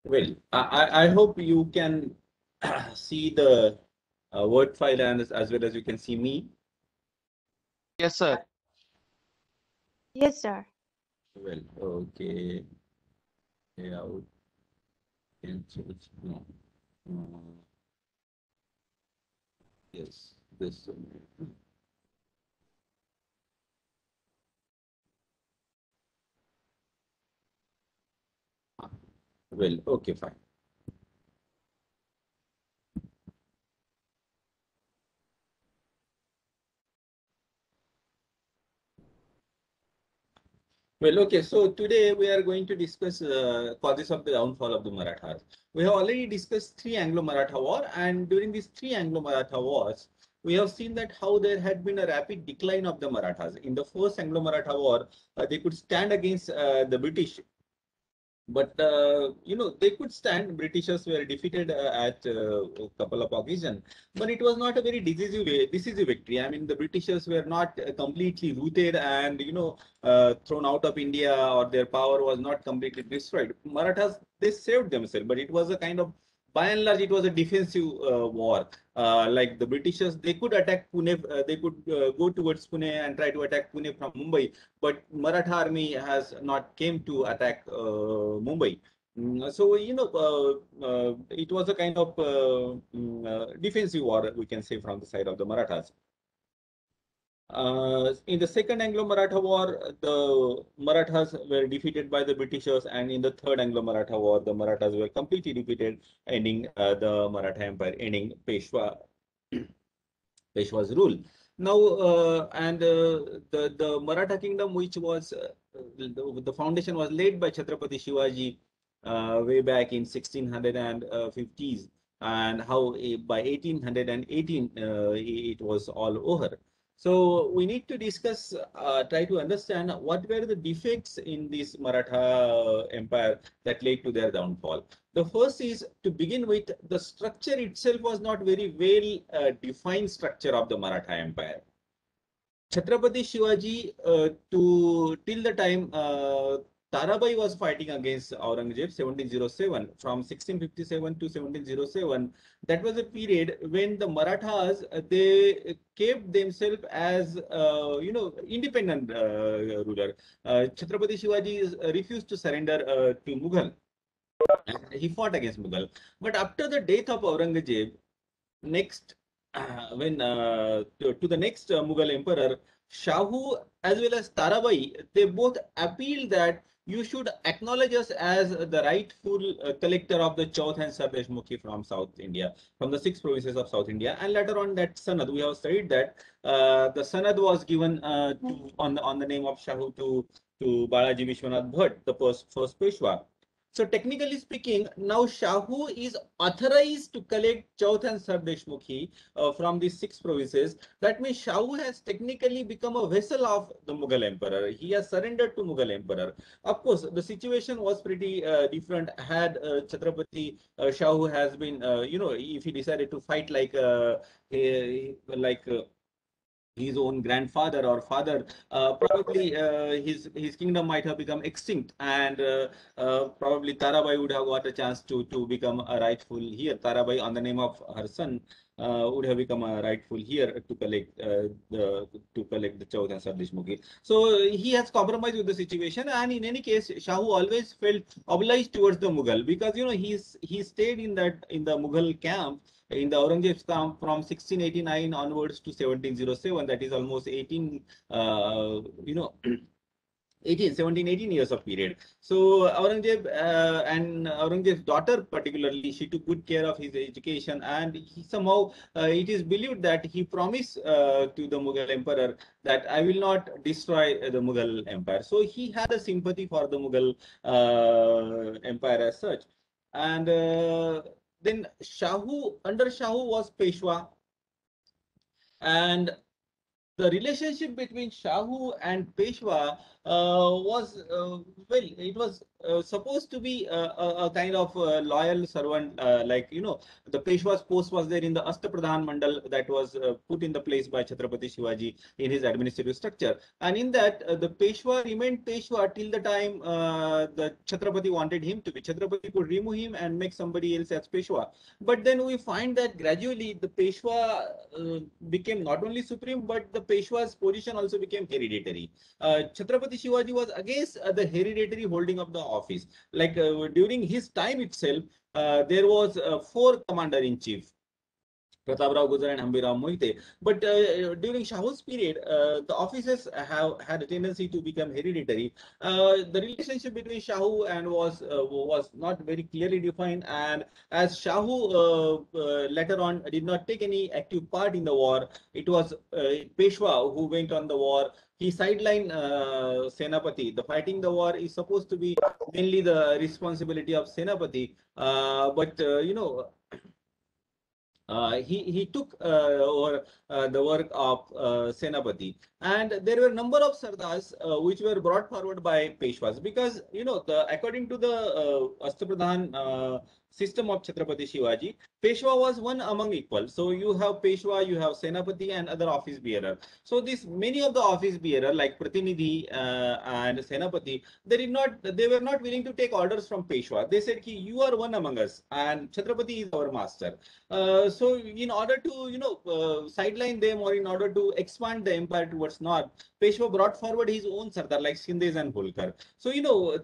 Well, I hope you can see the word file and as well as you can see me. Yes, sir. Yes, sir. Well, okay. Layout, cancel. No. Uh, yes, this. Well, okay, fine. Well, okay. So today we are going to discuss causes of the downfall of the Marathas. We have already discussed three Anglo-Maratha war, and during these three Anglo-Maratha wars, we have seen that how there had been a rapid decline of the Marathas. In the first Anglo-Maratha war, they could stand against the British, but they could stand. Britishers were defeated at a couple of occasions, but it was not a very decisive victory. I mean, the Britishers were not completely rooted and thrown out of India, or their power was not completely destroyed. Marathas, they saved themselves, but it was a kind of, by and large, it was a defensive war. Like the Britishers, they could attack Pune, they could go towards Pune and try to attack Pune from Mumbai, but Maratha army has not came to attack Mumbai. So it was a kind of defensive war, we can say, from the side of the Marathas. In the Second Anglo-Maratha War, the Marathas were defeated by the Britishers, and in the Third Anglo-Maratha War, the Marathas were completely defeated, ending the Maratha Empire, ending Peshwa's rule. Now, the Maratha kingdom, which was the foundation was laid by Chhatrapati Shivaji way back in 1650s, and how by 1818 it was all over. So we need to discuss, try to understand what were the defects in this Maratha empire that led to their downfall. The first is, to begin with, the structure itself was not very well defined structure of the Maratha Empire. Chhatrapati Shivaji, to till the time Tarabai was fighting against Aurangzeb 1707, from 1657 to 1707, that was a period when the Marathas, they kept themselves as independent ruler. Chhatrapati Shivaji refused to surrender to Mughal. And he fought against Mughal. But after the death of Aurangzeb, next, when to the next Mughal emperor, Shahu as well as Tarabai, they both appealed that you should acknowledge us as the rightful collector of the Chauth and Sardeshmukhi from South India, from the six provinces of South India. And later on, that Sanad, we have studied that the Sanad was given on the name of Shahu to Balaji Vishwanath Bhatt, the first Peshwa. So technically speaking, now Shahu is authorized to collect Chauth and Sardeshmukhi from these six provinces. That means Shahu has technically become a vessel of the Mughal emperor. He has surrendered to Mughal emperor. Of course, the situation was pretty different had Chhatrapati Shahu has been, if he decided to fight like his own grandfather or father, probably his kingdom might have become extinct, and probably Tarabai would have got a chance to become a rightful here. Tarabai, on the name of her son, would have become a rightful here to collect the Chauth and Sardeshmukhi. So he has compromised with the situation, and in any case, Shahu always felt obliged towards the Mughal, because he stayed in the Mughal camp in the Aurangzeb's camp from 1689 onwards to 1707. That is almost 18, 18 years of period. So Aurangzeb and Aurangzeb's daughter particularly, she took good care of his education, and he somehow, it is believed that he promised to the Mughal emperor that I will not destroy the Mughal empire. So he had a sympathy for the Mughal empire as such. And then under Shahu was Peshwa, and the relationship between Shahu and Peshwa was, well, it was supposed to be a kind of loyal servant, like, the Peshwa's post was there in the Astapradhan Mandal that was put in the place by Chhatrapati Shivaji in his administrative structure. And in that, the Peshwa remained Peshwa till the time the Chhatrapati wanted him to be. Chhatrapati could remove him and make somebody else as Peshwa. But then we find that gradually the Peshwa became not only supreme, but the Peshwa's position also became hereditary. Chhatrapati Shivaji was against the hereditary holding of the office. Like during his time itself, there was 4 commander-in-chief. Prataprao Gujar and Hambirao Moite. But during Shahu's period, the offices have had a tendency to become hereditary. The relationship between Shahu and was not very clearly defined. And as Shahu later on did not take any active part in the war, it was Peshwa who went on the war. He sidelined Senapati. The fighting the war is supposed to be mainly the responsibility of Senapati. But he took over the work of Senapati, and there were a number of sardars which were brought forward by Peshwas, because according to the Astapradhan system of Chhatrapati Shivaji, Peshwa was one among equal. So you have Peshwa, you have Senapati, and other office bearer. So many of the office bearer like Pratinidhi and Senapati, they were not willing to take orders from Peshwa. They said, "Ki you are one among us, and Chhatrapati is our master." So in order to sideline them, or in order to expand the empire towards north, Peshwa brought forward his own sardar like Sindhes and Holkar. So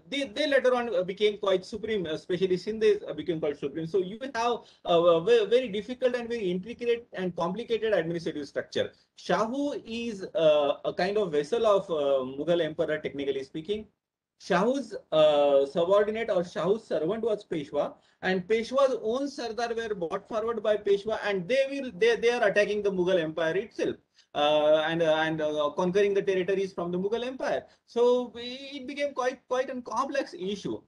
they later on became quite supreme, especially Sindhes became quite supreme. So you have a very difficult and very intricate and complicated administrative structure. Shahu is a kind of vessel of Mughal emperor, technically speaking. Shahu's subordinate or Shahu's servant was Peshwa, and Peshwa's own Sardar were brought forward by Peshwa, and they are attacking the Mughal Empire itself. And conquering the territories from the Mughal Empire. So it became quite a complex issue.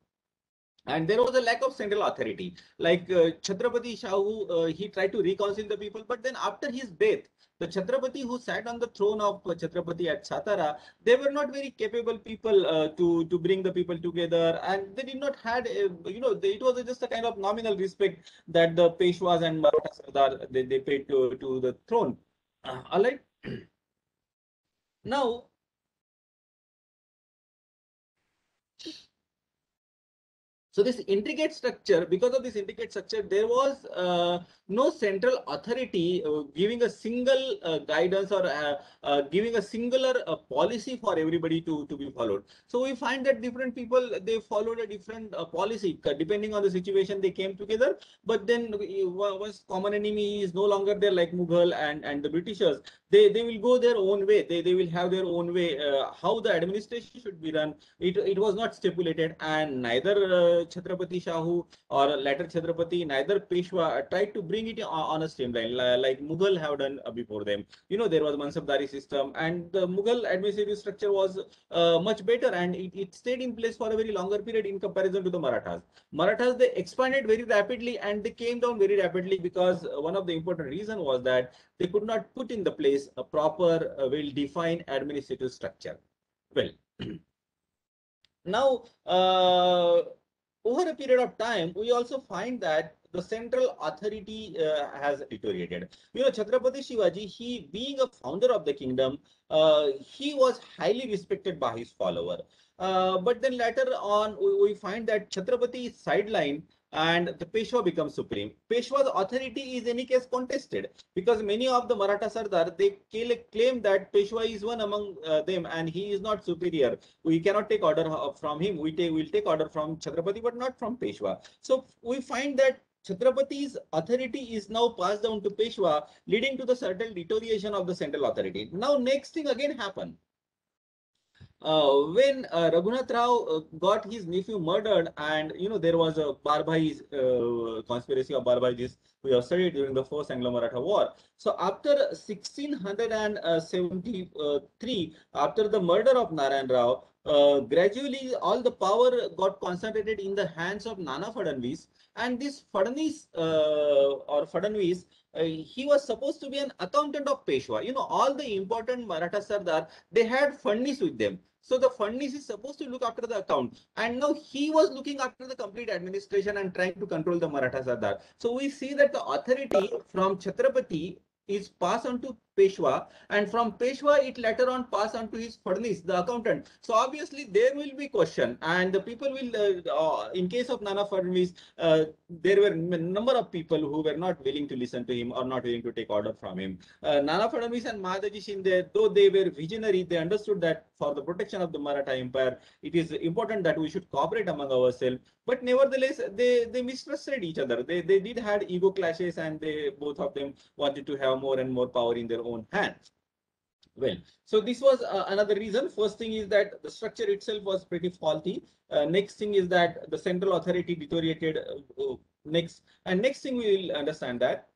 And there was a lack of central authority. Like Chhatrapati Shahu, he tried to reconcile the people, but then after his death, the Chhatrapati who sat on the throne of Chhatrapati at Satara, they were not very capable people to bring the people together, and they did not had it was just a kind of nominal respect that the Peshwas and Maratha Sardar they paid to the throne. All right. Now, so this intricate structure, because of this intricate structure, there was no central authority giving a single guidance, or giving a singular policy for everybody to be followed. So we find that different people, they followed a different policy depending on the situation they came together. But then once common enemy is no longer there, like Mughal and the Britishers, they will go their own way. They will have their own way. How the administration should be run, it was not stipulated, and neither Chhatrapati Shahu or later Chhatrapati, neither Peshwa tried to bring it on a streamline like Mughal have done before them. There was Mansabdari system, and the Mughal administrative structure was much better, and it stayed in place for a very longer period in comparison to the Marathas. Marathas, they expanded very rapidly and they came down very rapidly, because one of the important reason was that they could not put in the place a proper, well-defined administrative structure. Well, now, over a period of time, we also find that the central authority has deteriorated. Chhatrapati Shivaji, he being a founder of the kingdom, he was highly respected by his follower. But then later on, we find that Chhatrapati is sidelined and the Peshwa becomes supreme. Peshwa's authority is in any case contested, because many of the Maratha Sardar, they claim that Peshwa is one among them and he is not superior. We cannot take order from him. We'll take order from Chhatrapati, but not from Peshwa. So we find that Chhatrapati's authority is now passed down to Peshwa, leading to the certain deterioration of the central authority. Now, next thing again happened. When Raghunath Rao got his nephew murdered, and there was a Barbhai's conspiracy of Barbhais we have studied during the First Anglo-Maratha War. So after 1673, after the murder of Narayan Rao, gradually all the power got concentrated in the hands of Nana Fadnvis, and this Fadnvis he was supposed to be an accountant of Peshwa. All the important Maratha Sardar, they had Fadnis with them. So the Fadnis is supposed to look after the account, and now he was looking after the complete administration and trying to control the Maratha Sardar. So we see that the authority from Chhatrapati is passed on to Peshwa, and from Peshwa it later on passed on to his Fadnis, the accountant. So obviously there will be question, and the people will, in case of Nana Fadnis, there were a number of people who were not willing to listen to him or not willing to take order from him. Nana Fadnis and Mahadaji Shinde, though they were visionary, they understood that for the protection of the Maratha Empire, it is important that we should cooperate among ourselves. But nevertheless, they mistrusted each other. They did had ego clashes, and they both of them wanted to have more and more power in their own hands. Well, so this was another reason. First thing is that the structure itself was pretty faulty. Next thing is that the central authority deteriorated. Next thing we will understand that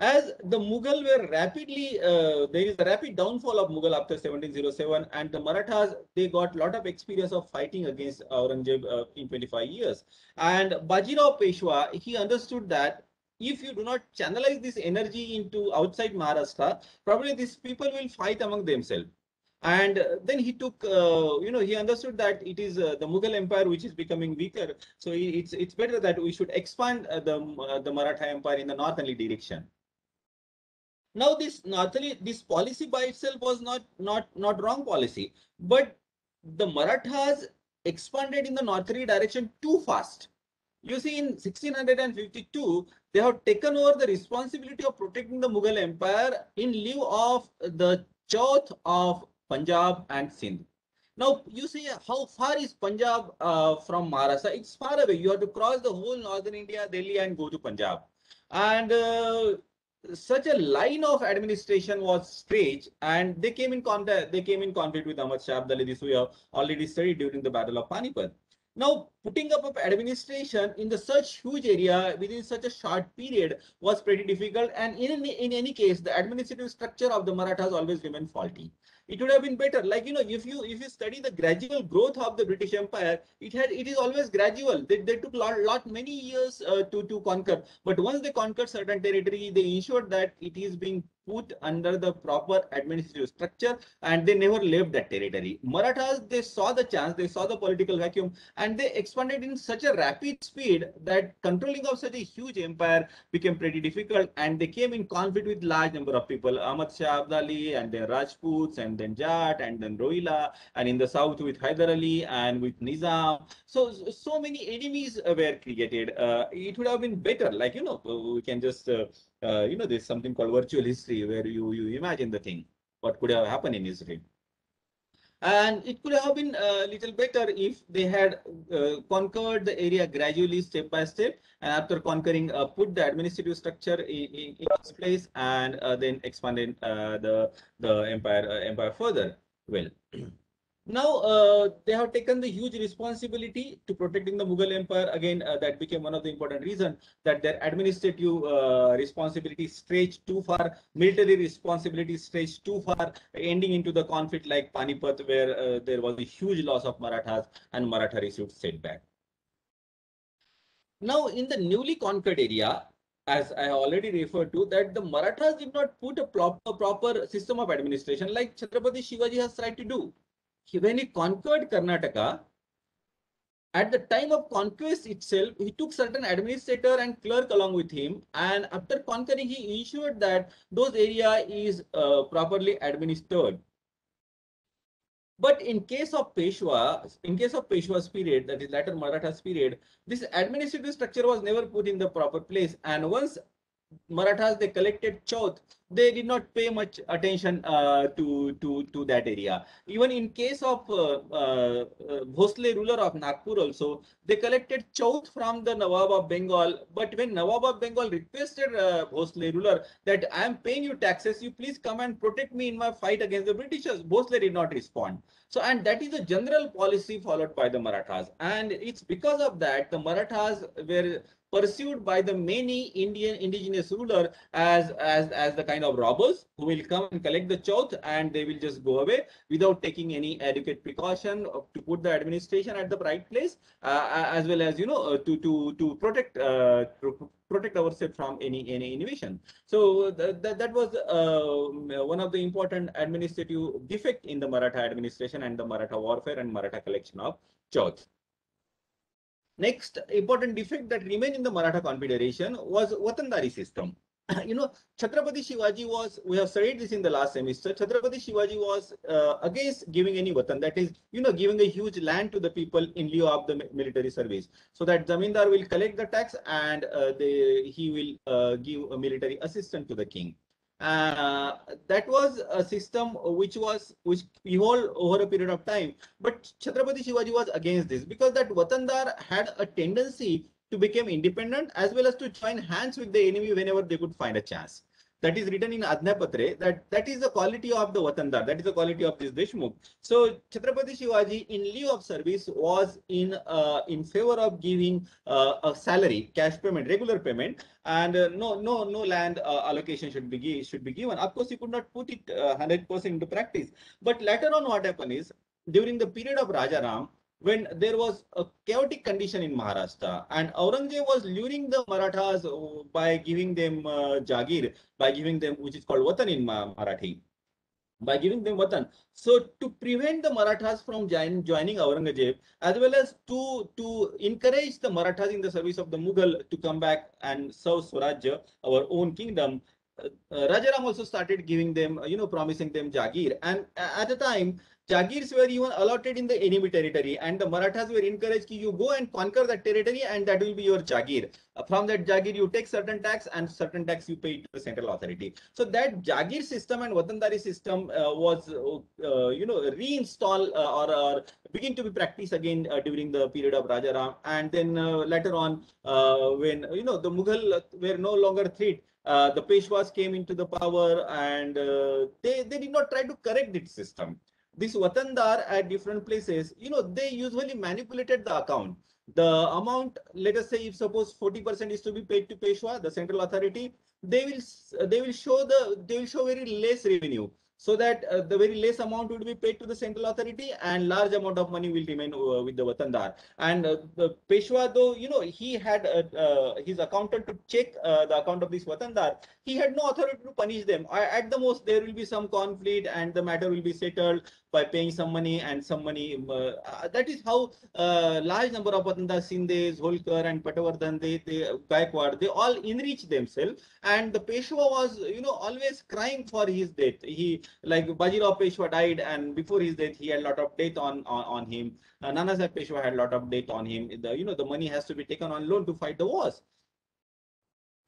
as the Mughal were rapidly, there is a rapid downfall of Mughal after 1707, and the Marathas, they got a lot of experience of fighting against Aurangzeb in 25 years. And Bajirao Peshwa, he understood that if you do not channelize this energy into outside Maharashtra, probably these people will fight among themselves. And then he took, he understood that it is the Mughal Empire which is becoming weaker. So it's better that we should expand the Maratha Empire in the northerly direction. Now, this policy by itself was not wrong policy, but the Marathas expanded in the northerly direction too fast. You see, in 1652, they have taken over the responsibility of protecting the Mughal Empire in lieu of the Chauth of Punjab and Sindh. Now, you see how far is Punjab from Maharashtra? It's far away. You have to cross the whole northern India, Delhi, and go to Punjab. And such a line of administration was staged, and they came in conflict with Ahmad Shah Abdali. This we have already studied during the Battle of Panipat. Now, putting up of administration in the such huge area within such a short period was pretty difficult, and in any case, the administrative structure of the Marathas always remained faulty. It would have been better, like, if you study the gradual growth of the British Empire, it is always gradual. They took many years to conquer, but once they conquered certain territory, they ensured that it is being put under the proper administrative structure, and they never left that territory. Marathas, they saw the chance, they saw the political vacuum, and they expanded in such a rapid speed that controlling of such a huge empire became pretty difficult, and they came in conflict with large number of people, Ahmad Shah Abdali, and then Rajputs, and then Jat, and then Rohilla, and in the south with Hyder Ali and with Nizam. So many enemies were created. It would have been better, like, we can just there's something called virtual history where you imagine the thing, what could have happened in history. And it could have been a little better if they had conquered the area gradually, step by step, and after conquering, put the administrative structure in its place, and then expanded the empire further. Well. Now, they have taken the huge responsibility to protecting the Mughal Empire. Again, that became one of the important reasons that their administrative responsibility stretched too far, military responsibility stretched too far, ending into the conflict like Panipat, where there was a huge loss of Marathas and Maratha received setback. Now, in the newly conquered area, as I already referred to, that the Marathas did not put a proper system of administration like Chhatrapati Shivaji has tried to do. When he conquered Karnataka, at the time of conquest itself, he took certain administrator and clerk along with him, and after conquering, he ensured that those area is properly administered. But in case of Peshwa's period, that is later Marathas period, this administrative structure was never put in the proper place, and once Marathas, they collected Chauth, they did not pay much attention to that area. Even in case of Bhosle ruler of Nagpur also, they collected Chauth from the Nawab of Bengal. But when Nawab of Bengal requested Bhosle ruler that I am paying you taxes, you please come and protect me in my fight against the Britishers, Bhosle did not respond. So, and that is a general policy followed by the Marathas. And it's because of that the Marathas were pursued by the many Indian indigenous ruler as the kind of robbers who will come and collect the chauth and they will just go away without taking any adequate precaution to put the administration at the right place, as well as to protect ourselves from any innovation. So that was one of the important administrative defect in the Maratha administration and the Maratha warfare and Maratha collection of chauth. Next important defect that remained in the Maratha Confederation was Watandari system. Chhatrapati Shivaji was, we have studied this in the last semester, Chhatrapati Shivaji was against giving any Watan, that is, giving a huge land to the people in lieu of the military service. So that Zamindar will collect the tax and he will give a military assistance to the king. That was a system which evolved over a period of time. But Chhatrapati Shivaji was against this because that Watandar had a tendency to become independent as well as to join hands with the enemy whenever they could find a chance. That is written in Ajnapatre, that is the quality of the Watandar, that is the quality of this Deshmukh. So Chhatrapati Shivaji, in lieu of service, was in favor of giving a salary, cash payment, regular payment, and no land allocation should be given. Of course, he could not put it 100% into practice. But later on, what happened is during the period of Rajaram, when there was a chaotic condition in Maharashtra and Aurangzeb was luring the Marathas by giving them Jagir, by giving them, which is called Watan in Marathi, by giving them Watan. So to prevent the Marathas from joining Aurangzeb, as well as to encourage the Marathas in the service of the Mughal to come back and serve Swarajya, our own kingdom, Rajaram also started giving them, promising them Jagir. And at the time, Jagirs were even allotted in the enemy territory, and the Marathas were encouraged, you go and conquer that territory, and that will be your Jagir. From that Jagir, you take certain tax, and certain tax you pay to the central authority. So that Jagir system and Watandari system was, reinstalled or begin to be practiced again during the period of Rajaram, and then later on, when the Mughal were no longer threat. The Peshwas came into the power, and they did not try to correct this system. This Watandar at different places, they usually manipulated the account. The amount, let us say, if suppose 40% is to be paid to Peshwa, the central authority, they will show very less revenue, so that the very less amount would be paid to the central authority and large amount of money will remain with the Watandar. And the Peshwa, though, he had his accountant to check the account of this Watandar, he had no authority to punish them. At the most, there will be some conflict and the matter will be settled by paying some money and some money. That is how large number of Watandar, Sindes, Holkar and Patavardhan, they Gaikwad, they all enrich themselves. And the Peshwa was, always crying for his death. He, like Bajirao Peshwa died, and before his death, he had a lot of debt on him. Nanasaheb Peshwa had a lot of debt on him. The money has to be taken on loan to fight the wars.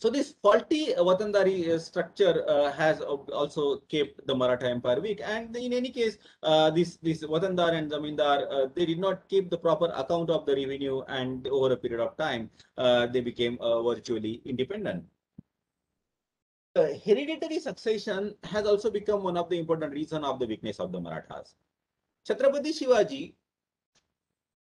So this faulty Watandari structure has also kept the Maratha Empire weak. And in any case, this Watandar and Zamindar, they did not keep the proper account of the revenue, and over a period of time, they became virtually independent. Hereditary succession has also become one of the important reasons of the weakness of the Marathas. Chhatrapati Shivaji,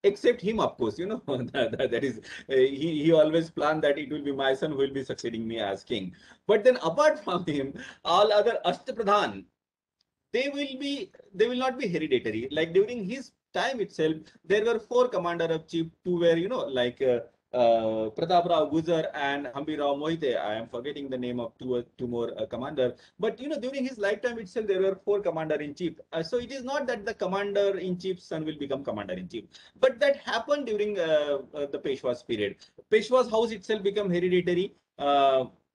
except him, of course, that is, he always planned that it will be my son who will be succeeding me as king. But then apart from him, all other Ashtapradhan, they will not be hereditary. Like during his time itself, there were 4 commander of chief, 2 were, Pratap Rao Gujar and Hambirao Mohite. I am forgetting the name of two more commander. But during his lifetime itself, there were 4 commander-in-chief. So it is not that the commander-in-chief's son will become commander-in-chief. But that happened during the Peshwa's period. Peshwa's house itself became hereditary.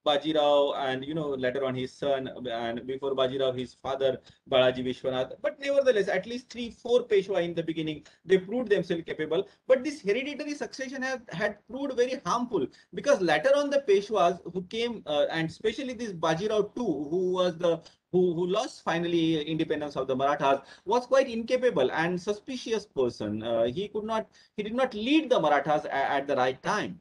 Bajirao and later on his son, and before Bajirao his father Balaji Vishwanath. But nevertheless, at least 3-4 Peshwa in the beginning, they proved themselves capable. But this hereditary succession had proved very harmful, because later on the Peshwas who came, and especially this Bajirao too, who was who lost finally independence of the Marathas, was quite incapable and suspicious person. He did not lead the Marathas at the right time.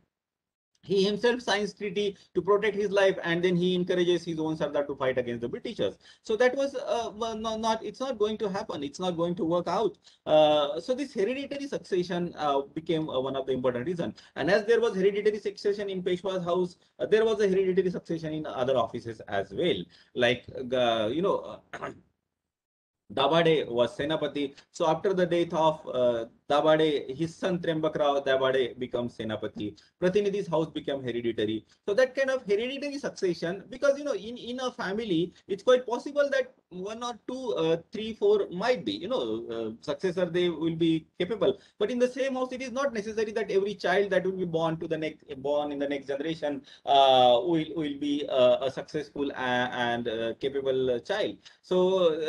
he himself signs treaty to protect his life, and then he encourages his own Sardar to fight against the Britishers. So that was well, not it's not going to happen. It's not going to work out. So this hereditary succession became one of the important reasons. And as there was hereditary succession in Peshwa's house, there was a hereditary succession in other offices as well. Like Dabade was Senapati. So after the death of Dabade, his son Trembak Rao Dabade becomes Senapati. Pratinidhi's house became hereditary. So that kind of hereditary succession, because in a family, it's quite possible that one or two, three, four might be, successor they will be capable. But in the same house, it is not necessary that every child that will be born in the next generation will be a successful and capable child. So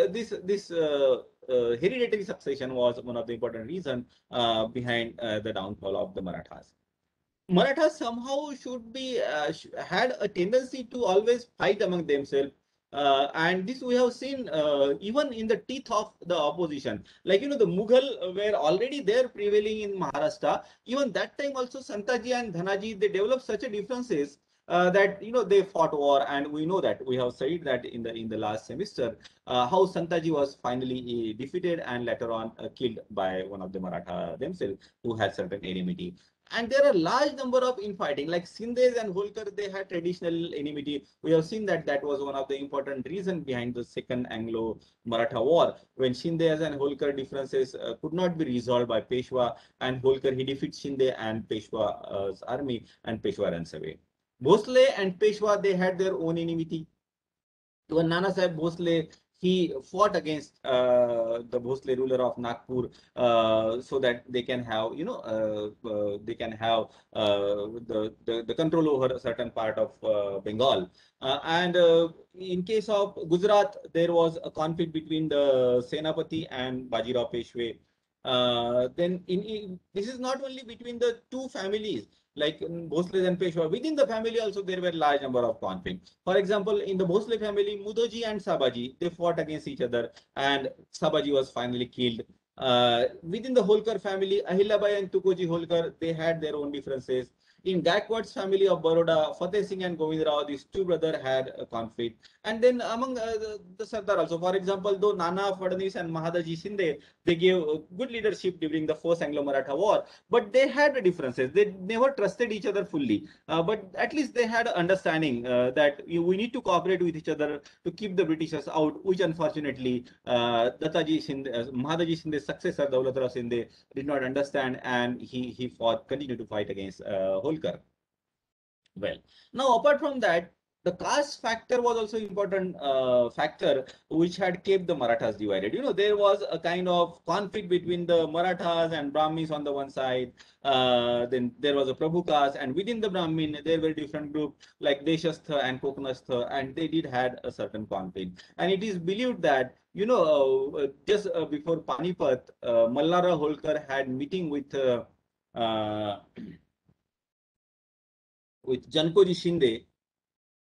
hereditary succession was one of the important reasons behind the downfall of the Marathas. Marathas somehow should be had a tendency to always fight among themselves. And this we have seen even in the teeth of the opposition. Like, the Mughal were already there prevailing in Maharashtra. Even that time also, Santaji and Dhanaji, they developed such a differences that they fought war, and we know that we have said that in the last semester how Santaji was finally defeated and later on killed by one of the Maratha themselves who had certain enmity. And there are large number of infighting, like Sindhes and Holkar, they had traditional enmity. We have seen that that was one of the important reasons behind the Second Anglo-Maratha War, when Sindhes and Holkar differences could not be resolved by Peshwa, and Holkar, he defeats Shinde and Peshwa's army, and Peshwa runs away. Bhosle and Peshwa, they had their own enmity. When Nana Sahib Bhosle, he fought against the Bhosle ruler of Nagpur so that they can have, the control over a certain part of Bengal. And in case of Gujarat, there was a conflict between the Senapati and Bajirao Peshwe. Then this is not only between the two families, like Bhosle and Peshwa. Within the family also there were large number of conflicts. For example, in the Bhosle family, Mudoji and Sabaji, they fought against each other, and Sabaji was finally killed. Within the Holkar family, Ahilyabai and Tukoji Holkar, they had their own differences. In Gaikwad's family of Baroda, Fateh Singh and Govind Rao, these two brothers had a conflict. And then among the Sardar also, for example, though Nana Fadnis and Mahadaji Shinde, they gave good leadership during the First Anglo-Maratha War, but they had differences. They never trusted each other fully. But at least they had an understanding that we need to cooperate with each other to keep the Britishers out, which unfortunately Dattaji Shinde, Mahadaji Shinde's successor, Daulat Rao Shinde, did not understand, and he continued to fight against Holkar. Well, now apart from that, the caste factor was also important factor which had kept the Marathas divided. There was a kind of conflict between the Marathas and Brahmins on the one side. Then there was a Prabhu caste, and within the Brahmin there were different groups like Deshastha and Kokanastha, and they did had a certain conflict. And it is believed that just before Panipat, Mallara Holkar had meeting with Jankoji Shinde,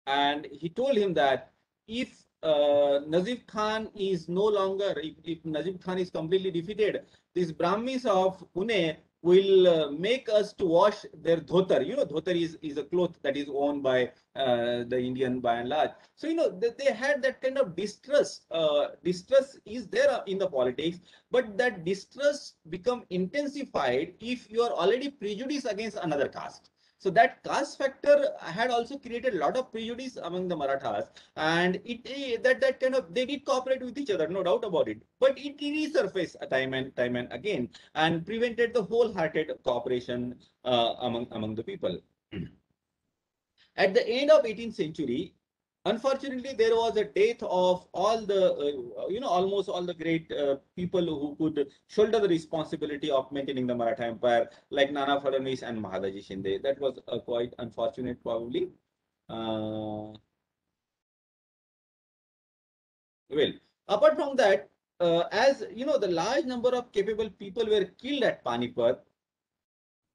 and he told him that if Nazif Khan is no longer, if Nazif Khan is completely defeated, these Brahmins of Pune will make us to wash their dhotar. Dhotar is a cloth that is worn by the Indian by and large. So, they had that kind of distrust. Distrust is there in the politics, but that distrust become intensified if you are already prejudiced against another caste. So that caste factor had also created a lot of prejudice among the Marathas, and that kind of, they did cooperate with each other, no doubt about it. But it resurfaced time and again, and prevented the wholehearted cooperation among the people. At the end of 18th century, unfortunately, there was a death of all the, almost all the great people who could shoulder the responsibility of maintaining the Maratha Empire, like Nana Fadnavis and Mahadaji Shinde. That was quite unfortunate, probably. Well, apart from that, as the large number of capable people were killed at Panipat,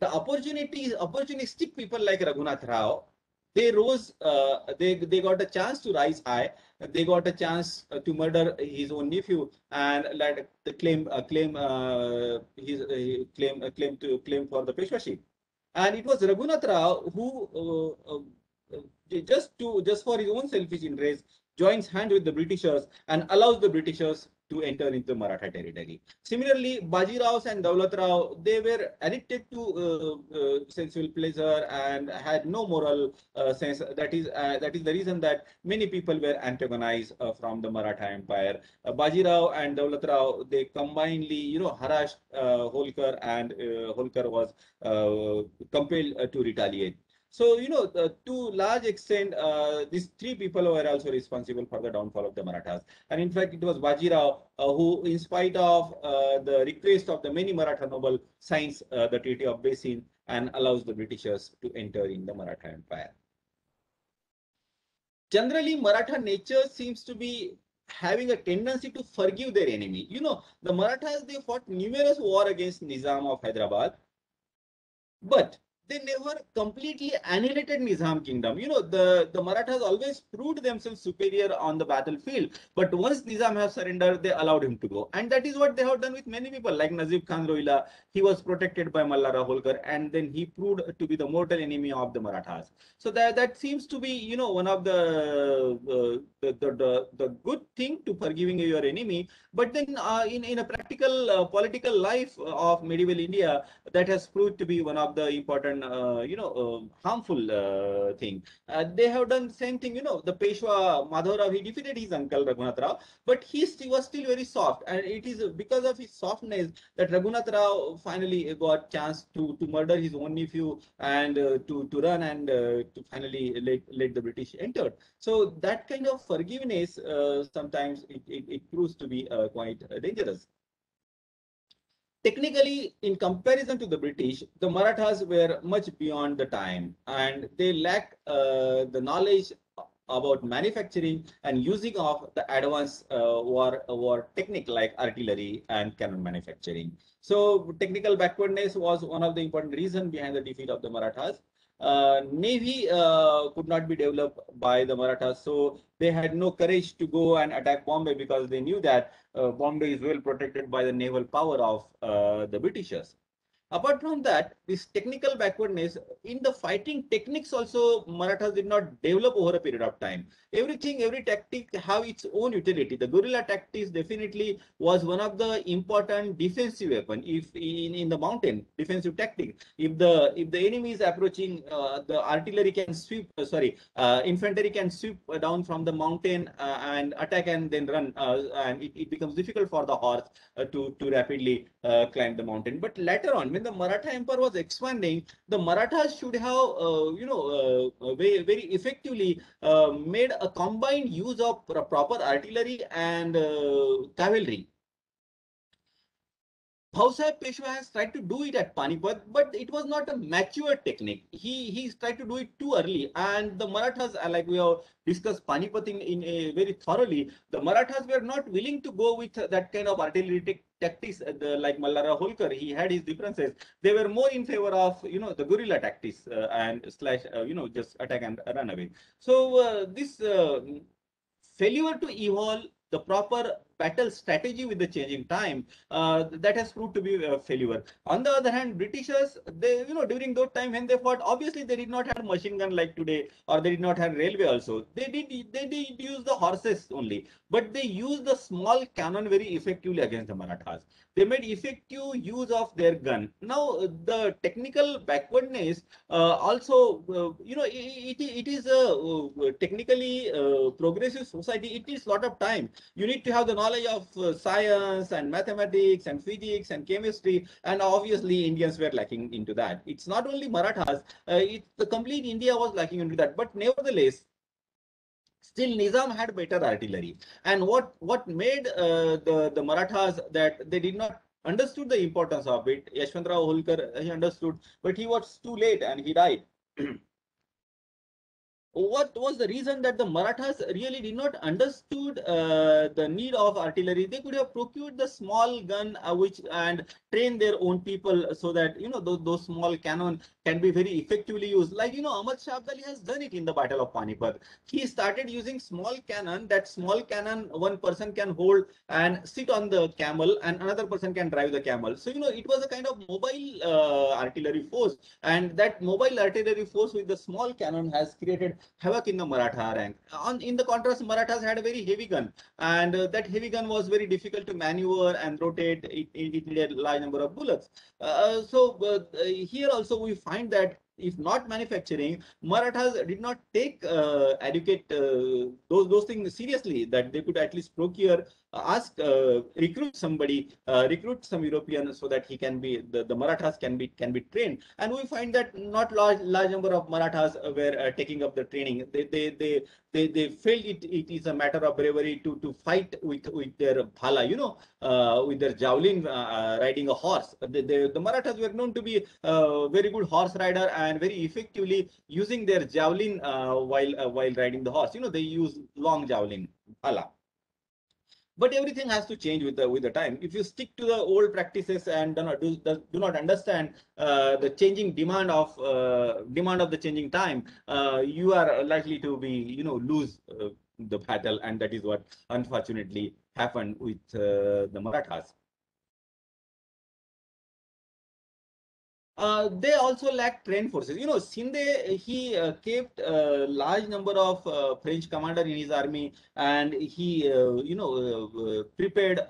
the opportunistic people like Raghunath Rao, they rose, they got a chance to rise high. They got a chance to murder his own nephew and let the claim for the Peshwaship. And it was Raghunath Rao who, just for his own selfish interest, joins hand with the Britishers and allows the Britishers to enter into Maratha territory. Similarly, Bajirao and Daulat Rao, they were addicted to sensual pleasure and had no moral sense. That is the reason that many people were antagonized from the Maratha Empire. Bajirao and Daulat Rao, they combinedly, harassed Holkar, and Holkar was compelled to retaliate. So, to large extent, these three people were also responsible for the downfall of the Marathas. And in fact, it was Bajirao who, in spite of the request of the many Maratha nobles, signs the Treaty of Basin and allows the Britishers to enter in the Maratha Empire. Generally, Maratha nature seems to be having a tendency to forgive their enemy. The Marathas, they fought numerous wars against Nizam of Hyderabad, but they never completely annihilated Nizam kingdom. The Marathas always proved themselves superior on the battlefield. But once Nizam has surrendered, they allowed him to go. And that is what they have done with many people, like Nazib Khan Rohila. He was protected by Mallara Holkar, and then he proved to be the mortal enemy of the Marathas. So that seems to be, one of the good thing to forgiving your enemy. But then in a practical political life of medieval India, that has proved to be one of the important, harmful thing. They have done the same thing. The Peshwa Madhavrao, he defeated his uncle Raghunath Rao, but he was still very soft, and it is because of his softness that Raghunath Rao finally got chance to murder his own nephew and to run and to finally let the British enter. So that kind of forgiveness sometimes it proves to be quite dangerous. Technically, in comparison to the British, the Marathas were much beyond the time, and they lacked the knowledge about manufacturing and using of the advanced war technique like artillery and cannon manufacturing. So technical backwardness was one of the important reasons behind the defeat of the Marathas. Navy could not be developed by the Marathas, so they had no courage to go and attack Bombay because they knew that Bombay is well protected by the naval power of the Britishers. Apart from that, this technical backwardness in the fighting techniques also Marathas did not develop over a period of time. Every tactic have its own utility. The guerrilla tactics definitely was one of the important defensive weapon. If in the mountain defensive tactic, if the enemy is approaching, the artillery can sweep. Infantry can sweep down from the mountain and attack and then run, and it becomes difficult for the horse to rapidly climb the mountain. But later on, when the Maratha Empire was expanding, the Marathas should have, very effectively made a combined use of proper artillery and cavalry. Bhausaheb Peshwa has tried to do it at Panipat, but it was not a mature technique. He's tried to do it too early, and the Marathas, like we have discussed Panipat in a very thoroughly, the Marathas were not willing to go with that kind of artillery tactics. Like Mallara Holkar, he had his differences. They were more in favor of the guerrilla tactics and slash just attack and run away. So this failure to evolve the proper battle strategy with the changing time, that has proved to be a failure. On the other hand, Britishers, they, during those time when they fought, obviously they did not have machine gun like today, or they did not have railway also. They did use the horses only, but they used the small cannon very effectively against the Marathas. They made effective use of their gun. Now, the technical backwardness also, it is a technically progressive society. It needs a lot of time. You need to have the knowledge of science and mathematics and physics and chemistry, and obviously Indians were lacking into that. It's not only Marathas, the complete India was lacking into that. But nevertheless, still Nizam had better artillery. And what made the Marathas that they did not understood the importance of it. Yashwantrao Holkar, he understood, but he was too late and he died. what was the reason that the Marathas really did not understood the need of artillery? They could have procured the small gun which and train their own people so that those small cannon can be very effectively used. Like Ahmad Shah Abdali has done it in the Battle of Panipat. He started using small cannon. That small cannon one person can hold and sit on the camel, and another person can drive the camel. So it was a kind of mobile artillery force, and that mobile artillery force with the small cannon has created havoc in the Maratha rank. In the contrast, Marathas had a very heavy gun, and that heavy gun was very difficult to maneuver and rotate. It needed a large number of bullets. Here also we find that if not manufacturing, Marathas did not take adequate those things seriously. That they could at least procure, recruit somebody, recruit some European so that he can be the Marathas can be trained. And we find that not large number of Marathas were taking up the training. They felt it is a matter of bravery to fight with their bhala, with their javelin, riding a horse. The Marathas were known to be very good horse rider and very effectively using their javelin while riding the horse. They use long javelin, bhala. But everything has to change with the time. If you stick to the old practices and do not understand the changing demand of the changing time, you are likely to be lose the battle, and that is what unfortunately happened with the Marathas. They also lack trained forces. Sinde, he kept a large number of French commander in his army, and he, prepared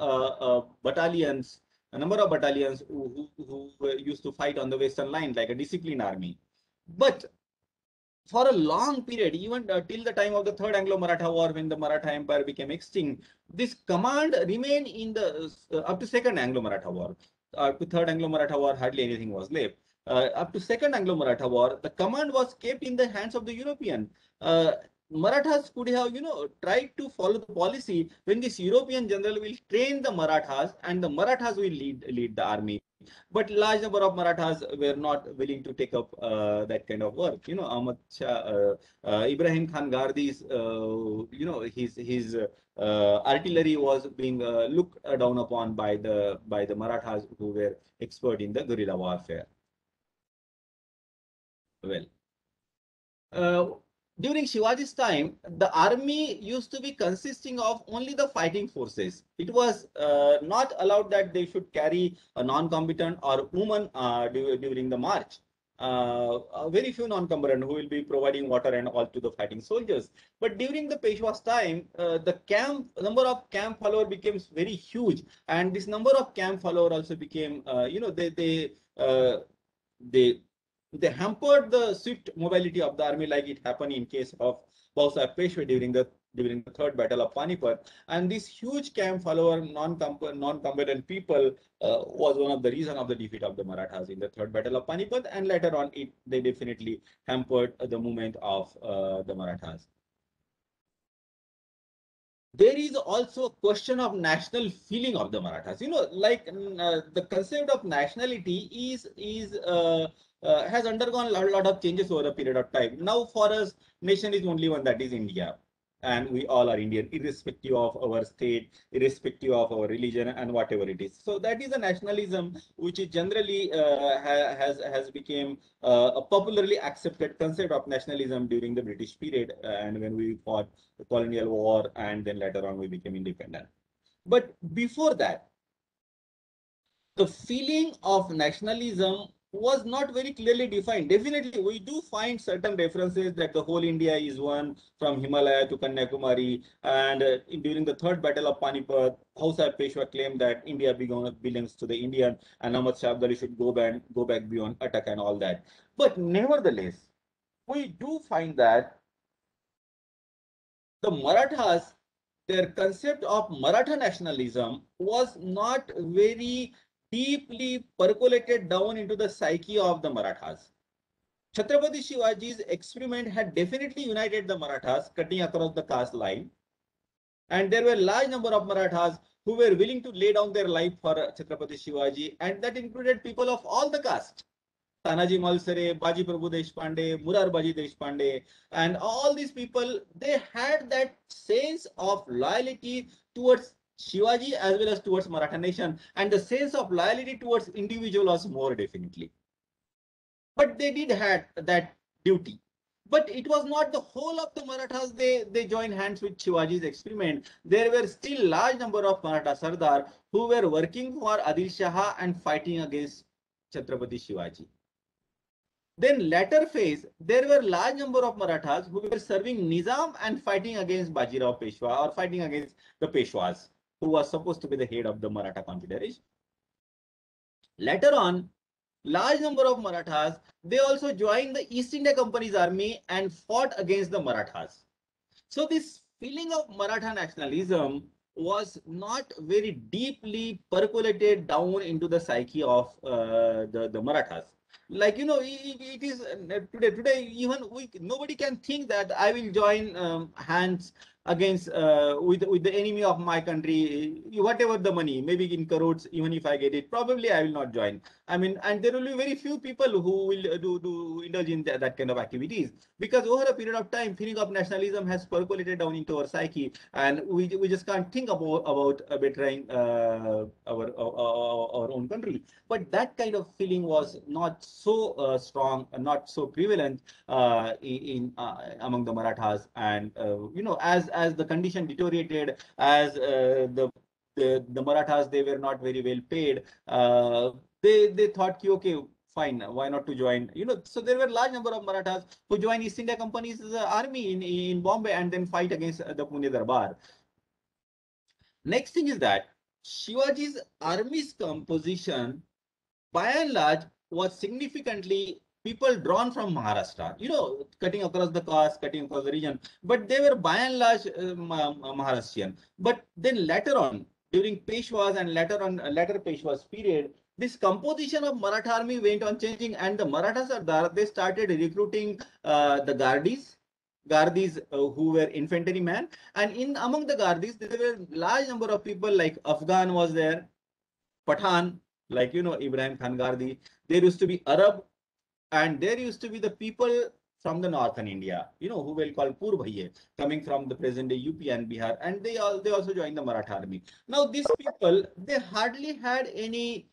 battalions, a number of battalions who used to fight on the western line like a disciplined army. But for a long period, even till the time of the Third Anglo-Maratha War, when the Maratha Empire became extinct, this command remained in the up to Second Anglo-Maratha War. To Third Anglo-Maratha War, hardly anything was left. Up to Second Anglo-Maratha War, the command was kept in the hands of the European. Marathas could have, tried to follow the policy when this European general will train the Marathas, and the Marathas will lead the army. But large number of Marathas were not willing to take up that kind of work. Ahmad Shah, Ibrahim Khan Gardi's, his artillery was being looked down upon by the Marathas, who were expert in the guerrilla warfare. Well, during Shivaji's time, the army used to be consisting of only the fighting forces. It was not allowed that they should carry a non-combatant or woman during the march. Very few non-combatant who will be providing water and all to the fighting soldiers. But during the Peshwa's time, the number of camp follower became very huge, and this number of camp follower also became, they hampered the swift mobility of the army, like it happened in case of Bausaheb Peshwa during the Third Battle of Panipat. And this huge camp follower, non-combatant people was one of the reasons of the defeat of the Marathas in the Third Battle of Panipat. And later on, they definitely hampered the movement of the Marathas. There is also a question of national feeling of the Marathas. The concept of nationality has undergone a lot of changes over a period of time. Now, for us, nation is only one, that is India, and we all are Indian, irrespective of our state, irrespective of our religion, and whatever it is. So that is a nationalism which is generally has become a popularly accepted concept of nationalism during the British period, and when we fought the colonial war, and then later on we became independent. But before that, the feeling of nationalism was not very clearly defined. Definitely, we do find certain references that the whole India is one, from Himalaya to Kanyakumari. And during the Third Battle of Panipat, Bausaheb Peshwa claimed that India belongs to the Indian, and Ahmad Shah Abdali should go back beyond attack and all that. But nevertheless, we do find that the Marathas, their concept of Maratha nationalism was not very deeply percolated down into the psyche of the Marathas. Chhatrapati Shivaji's experiment had definitely united the Marathas, cutting across the caste line. And there were a large number of Marathas who were willing to lay down their life for Chhatrapati Shivaji, and that included people of all the castes. Tanaji Malsare, Baji Prabhu Deshpande, Murarbaji Deshpande, and all these people, they had that sense of loyalty towards Shivaji as well as towards Maratha nation, and the sense of loyalty towards individual was more definitely. But they did had that duty. But it was not the whole of the Marathas, they joined hands with Shivaji's experiment. There were still large number of Maratha Sardar who were working for Adil Shah and fighting against Chhatrapati Shivaji. Then later phase, there were large number of Marathas who were serving Nizam and fighting against Bajirao Peshwa or fighting against the Peshwas, who was supposed to be the head of the Maratha confederation. Later on, large number of Marathas, they also joined the East India Company's army and fought against the Marathas. So this feeling of Maratha nationalism was not very deeply percolated down into the psyche of the Marathas. Like, it is today even nobody can think that I will join hands against with the enemy of my country, whatever the money, maybe in crores, even if I get it, probably I will not join. I mean, and there will be very few people who will do indulge in that kind of activities, because over a period of time, feeling of nationalism has percolated down into our psyche, and we just can't think about bettering our own country. But that kind of feeling was not so strong, not so prevalent in among the Marathas. And as the condition deteriorated, as the Marathas, they were not very well paid. They thought, okay, fine, why not to join? So there were large number of Marathas who joined East India Company's army in Bombay and then fight against the Pune Darbar. Next thing is that Shivaji's army's composition, by and large, was significantly people drawn from Maharashtra, cutting across the caste, cutting across the region, but they were by and large Maharashtrian. But then later on, during Peshwas and later Peshwas period, this composition of Maratha army went on changing, and the Maratha Sardar, they started recruiting the Gardis who were infantrymen, and in among the Gardis, there were large number of people like Afghan was there, Pathan, like Ibrahim Khan Gardi. There used to be Arab, and there used to be the people from the northern India, who will call Pur Bhaiye, coming from the present day UP and Bihar, and they also joined the Maratha army. Now these people, they hardly had any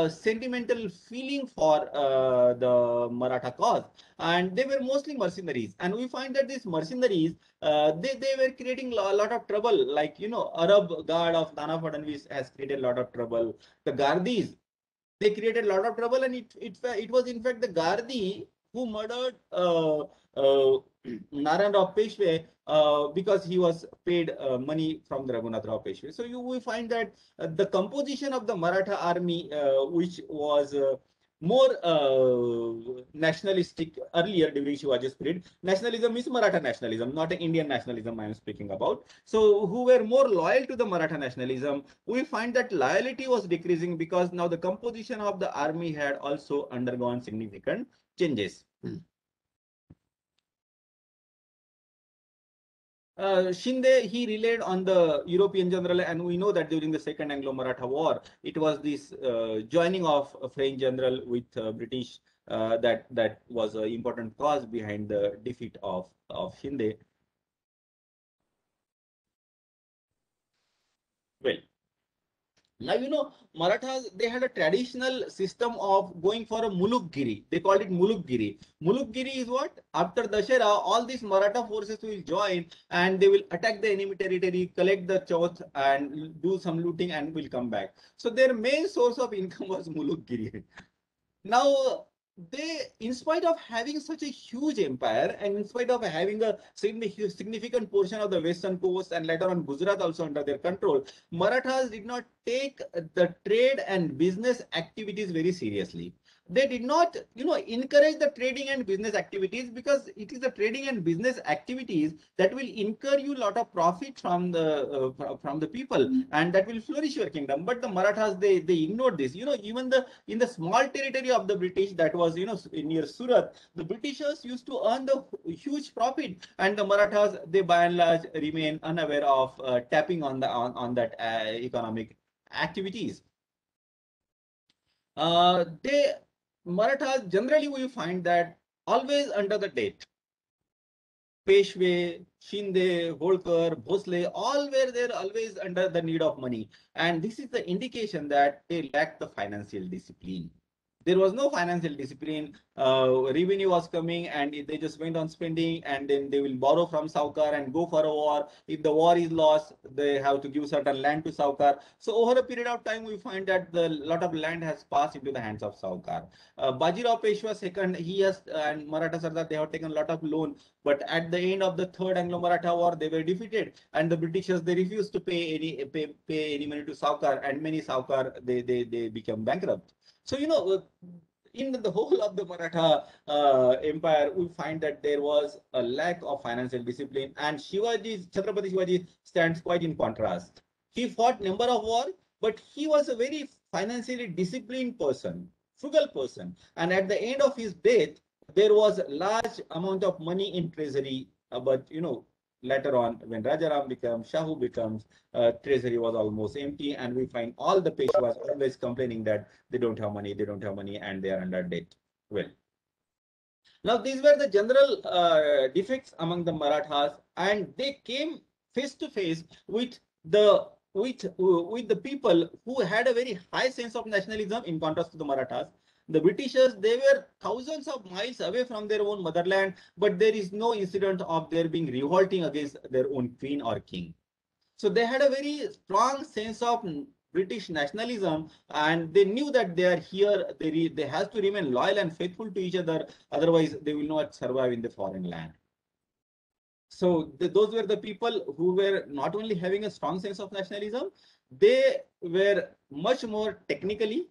sentimental feeling for the Maratha cause, and they were mostly mercenaries. And we find that these mercenaries, they were creating a lot of trouble. Like Arab guard of Nana Fadnavis has created a lot of trouble. The Gardis, they created a lot of trouble, and it was in fact the Gardi who murdered Narayan Rao Peshwe because he was paid money from the Raghunath Rao Peshwe. So you will find that the composition of the Maratha army, which was more nationalistic earlier during Shivaji's period. Nationalism is Maratha nationalism, not an Indian nationalism I am speaking about. So who were more loyal to the Maratha nationalism, we find that loyalty was decreasing because now the composition of the army had also undergone significant changes. Shinde, he relied on the European general, and we know that during the Second Anglo-Maratha War, it was this joining of a French general with British that was an important cause behind the defeat of Shinde. Well, now, Marathas, they had a traditional system of going for a Mulukgiri. They called it Mulukgiri. Mulukgiri is what? After Dashera, all these Maratha forces will join and they will attack the enemy territory, collect the chauth and do some looting and will come back. So their main source of income was Mulukgiri. Now, they, in spite of having such a huge empire and in spite of having a significant portion of the western coast and later on Gujarat also under their control, Marathas did not take the trade and business activities very seriously. They did not, encourage the trading and business activities, because it is the trading and business activities that will incur you a lot of profit from the people, and that will flourish your kingdom. But the Marathas, they ignored this. Even in the small territory of the British that was near Surat, the Britishers used to earn the huge profit, and the Marathas, they by and large remain unaware of tapping on that economic activities. They Marathas generally we find that always under the date. Peshwe, Shinde, Holkar, Bhosle, all were there always under the need of money. And this is the indication that they lack the financial discipline. There was no financial discipline. Revenue was coming and they just went on spending, and then they will borrow from Saukar and go for a war. If the war is lost, they have to give certain land to Saukar. So over a period of time, we find that the lot of land has passed into the hands of Saukar. Bajirao Peshwa second, he has and Maratha Sardar, they have taken a lot of loan, but at the end of the third Anglo-Maratha war, they were defeated, and the Britishers they refused to pay any money to Saukar, and many Saukar they become bankrupt. So in the whole of the Maratha empire, we find that there was a lack of financial discipline, and Chhatrapati Shivaji stands quite in contrast. He fought number of wars, but he was a very financially disciplined person, frugal person, and at the end of his death, there was a large amount of money in treasury. But later on, when Rajaram becomes, Shahu becomes, treasury was almost empty, and we find all the Peshwas always complaining that they don't have money, and they are under debt. Well, now these were the general defects among the Marathas, and they came face to face with the people who had a very high sense of nationalism in contrast to the Marathas. The Britishers, they were thousands of miles away from their own motherland, but there is no incident of their being revolting against their own queen or king. So they had a very strong sense of British nationalism, and they knew that they are here. They have to remain loyal and faithful to each other. Otherwise, they will not survive in the foreign land. So those were the people who were not only having a strong sense of nationalism, they were much more technically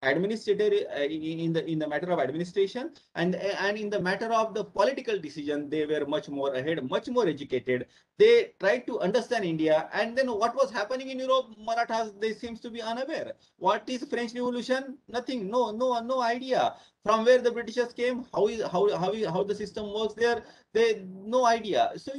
administrator in the matter of administration, and in the matter of the political decision, they were much more ahead, much more educated. They tried to understand India, and then what was happening in Europe, Marathas, they seems to be unaware. What is French Revolution? Nothing. No idea. From where the Britishers came, how the system works there, they no idea. So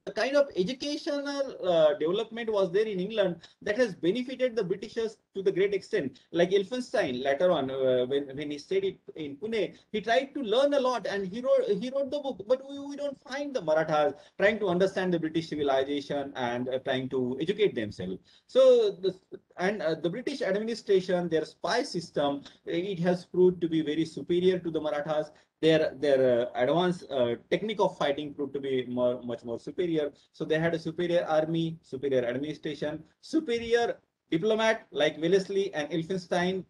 the kind of educational development was there in England that has benefited the Britishers to the great extent. Like Elphinstone, later on, when he studied in Pune, he tried to learn a lot, and he wrote the book. But we don't find the Marathas trying to understand the British civilization and trying to educate themselves. So the British administration, their spy system, it has proved to be very superior to the Marathas. Their advanced technique of fighting proved to be much more superior. So they had a superior army, superior administration, superior diplomat like Wellesley and Elphinstone.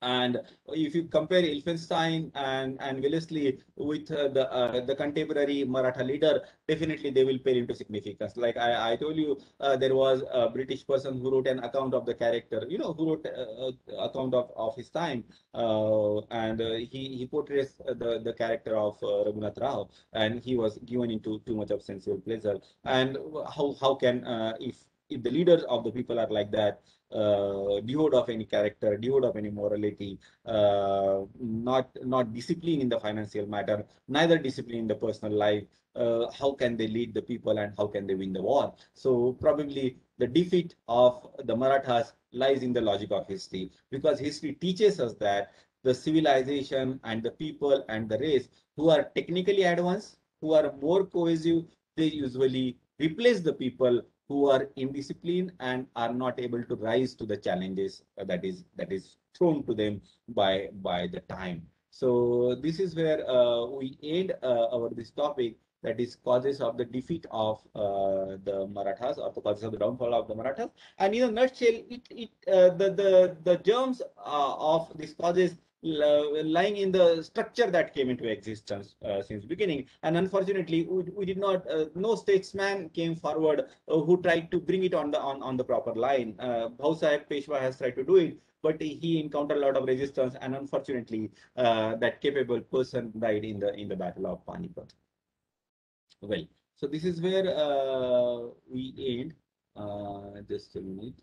And if you compare Elphinstone and Wellesley with the contemporary Maratha leader, definitely they will pale into significance. Like I told you, there was a British person who wrote an account of the character, who wrote account of his time, and he portrays the character of Raghunath Rao, and he was given into too much of sensual pleasure. And how can if the leaders of the people are like that, devoid of any character, devoid of any morality, not discipline in the financial matter, neither discipline in the personal life. How can they lead the people, and how can they win the war? So probably the defeat of the Marathas lies in the logic of history, because history teaches us that the civilization and the people and the race who are technically advanced, who are more cohesive, they usually replace the people who are indisciplined and are not able to rise to the challenges that is thrown to them by the time. So this is where we end our this topic, that is causes of the defeat of the Marathas, or the causes of the downfall of the Marathas. And in a nutshell, the germs of these causes lying in the structure that came into existence since beginning. And unfortunately, we did not, no statesman came forward who tried to bring it on the proper line. Bhausaheb Peshwa has tried to do it, but he encountered a lot of resistance, and unfortunately, that capable person died in the Battle of Panipat. Well, so this is where we end. Just a minute.